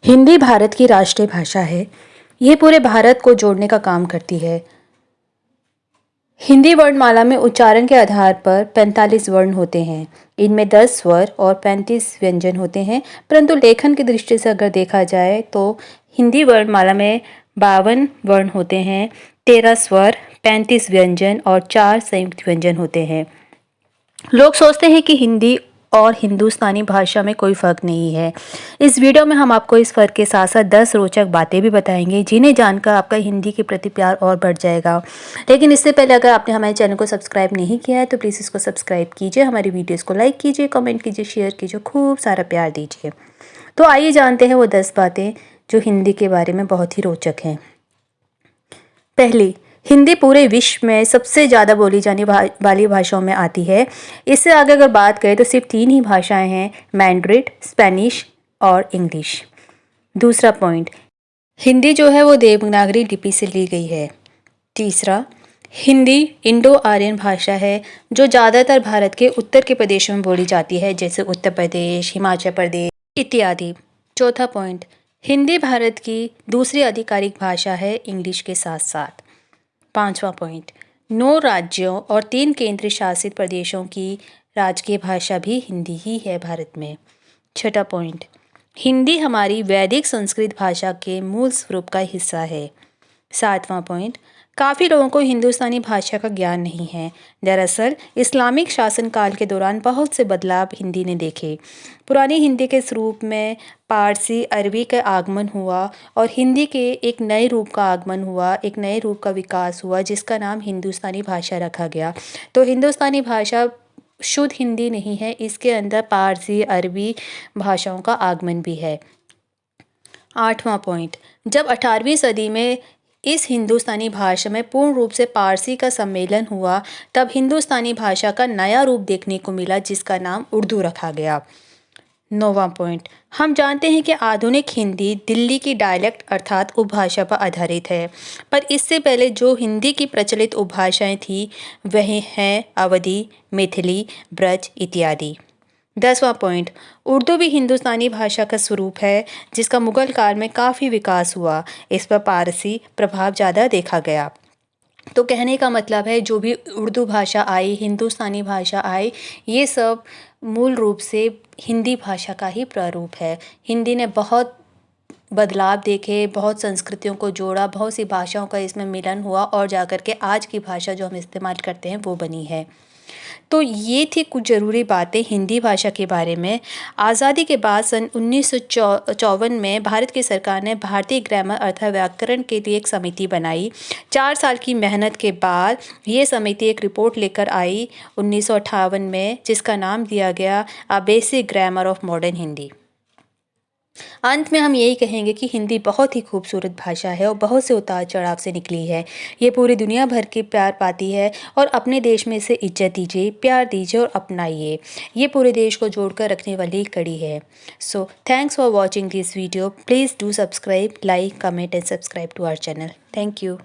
हिंदी भारत की राष्ट्रीय भाषा है। ये पूरे भारत को जोड़ने का काम करती है। हिंदी वर्णमाला में उच्चारण के आधार पर 45 वर्ण होते हैं। इनमें 10 स्वर और 35 व्यंजन होते हैं, परंतु लेखन की दृष्टि से अगर देखा जाए तो हिंदी वर्णमाला में 52 वर्ण होते हैं, 13 स्वर, 35 व्यंजन और 4 संयुक्त व्यंजन होते हैं। लोग सोचते हैं कि हिंदी और हिंदुस्तानी भाषा में कोई फ़र्क नहीं है। इस वीडियो में हम आपको इस फ़र्क के साथ साथ 10 रोचक बातें भी बताएंगे, जिन्हें जानकर आपका हिंदी के प्रति प्यार और बढ़ जाएगा। लेकिन इससे पहले अगर आपने हमारे चैनल को सब्सक्राइब नहीं किया है तो प्लीज़ इसको सब्सक्राइब कीजिए, हमारी वीडियोज़ को लाइक कीजिए, कमेंट कीजिए, शेयर कीजिए, खूब सारा प्यार दीजिए। तो आइए जानते हैं वो 10 बातें जो हिंदी के बारे में बहुत ही रोचक हैं। पहली, हिंदी पूरे विश्व में सबसे ज़्यादा बोली जाने वाली भाषाओं में आती है। इससे आगे अगर बात करें तो सिर्फ 3 ही भाषाएं हैं, मैंड्रिन, स्पेनिश और इंग्लिश। दूसरा पॉइंट, हिंदी जो है वो देवनागरी लिपि से ली गई है। तीसरा, हिंदी इंडो आर्यन भाषा है जो ज़्यादातर भारत के उत्तर के प्रदेशों में बोली जाती है, जैसे उत्तर प्रदेश, हिमाचल प्रदेश इत्यादि। चौथा पॉइंट, हिंदी भारत की दूसरी आधिकारिक भाषा है इंग्लिश के साथ साथ। पांचवा पॉइंट, 9 राज्यों और 3 केंद्र शासित प्रदेशों की राजकीय भाषा भी हिंदी ही है भारत में। छठा पॉइंट, हिंदी हमारी वैदिक संस्कृत भाषा के मूल स्वरूप का हिस्सा है। सातवां पॉइंट, काफ़ी लोगों को हिंदुस्तानी भाषा का ज्ञान नहीं है। दरअसल इस्लामिक शासनकाल के दौरान बहुत से बदलाव हिंदी ने देखे। पुरानी हिंदी के स्वरूप में पारसी, अरबी का आगमन हुआ और हिंदी के एक नए रूप का आगमन हुआ, एक नए रूप का विकास हुआ, जिसका नाम हिंदुस्तानी भाषा रखा गया। तो हिंदुस्तानी भाषा शुद्ध हिंदी नहीं है, इसके अंदर पारसी, अरबी भाषाओं का आगमन भी है। आठवां पॉइंट, जब 18वीं सदी में इस हिंदुस्तानी भाषा में पूर्ण रूप से पारसी का सम्मेलन हुआ, तब हिंदुस्तानी भाषा का नया रूप देखने को मिला, जिसका नाम उर्दू रखा गया। 9वां पॉइंट, हम जानते हैं कि आधुनिक हिंदी दिल्ली की डायलेक्ट अर्थात उपभाषा पर आधारित है, पर इससे पहले जो हिंदी की प्रचलित उपभाषाएं थी वह हैं अवधी, मैथिली, ब्रज इत्यादि। 10वां पॉइंट, उर्दू भी हिंदुस्तानी भाषा का स्वरूप है, जिसका मुगल काल में काफ़ी विकास हुआ। इस पर पारसी प्रभाव ज़्यादा देखा गया। तो कहने का मतलब है जो भी उर्दू भाषा आई, हिंदुस्तानी भाषा आई, ये सब मूल रूप से हिंदी भाषा का ही प्रारूप है। हिंदी ने बहुत बदलाव देखे, बहुत संस्कृतियों को जोड़ा, बहुत सी भाषाओं का इसमें मिलन हुआ और जाकर के आज की भाषा जो हम इस्तेमाल करते हैं वो बनी है। तो ये थी कुछ ज़रूरी बातें हिंदी भाषा के बारे में। आज़ादी के बाद सन 1954 में भारत की सरकार ने भारतीय ग्रामर अर्थात व्याकरण के लिए एक समिति बनाई। 4 साल की मेहनत के बाद ये समिति एक रिपोर्ट लेकर आई 1958 में, जिसका नाम दिया गया a basic grammar of modern Hindi. अंत में हम यही कहेंगे कि हिंदी बहुत ही खूबसूरत भाषा है और बहुत से उतार चढ़ाव से निकली है। ये पूरी दुनिया भर के प्यार पाती है और अपने देश में इसे इज्जत दीजिए, प्यार दीजिए और अपनाइए। ये पूरे देश को जोड़कर रखने वाली कड़ी है। So thanks for watching this video. Please do subscribe, like, comment and subscribe to our channel. Thank you.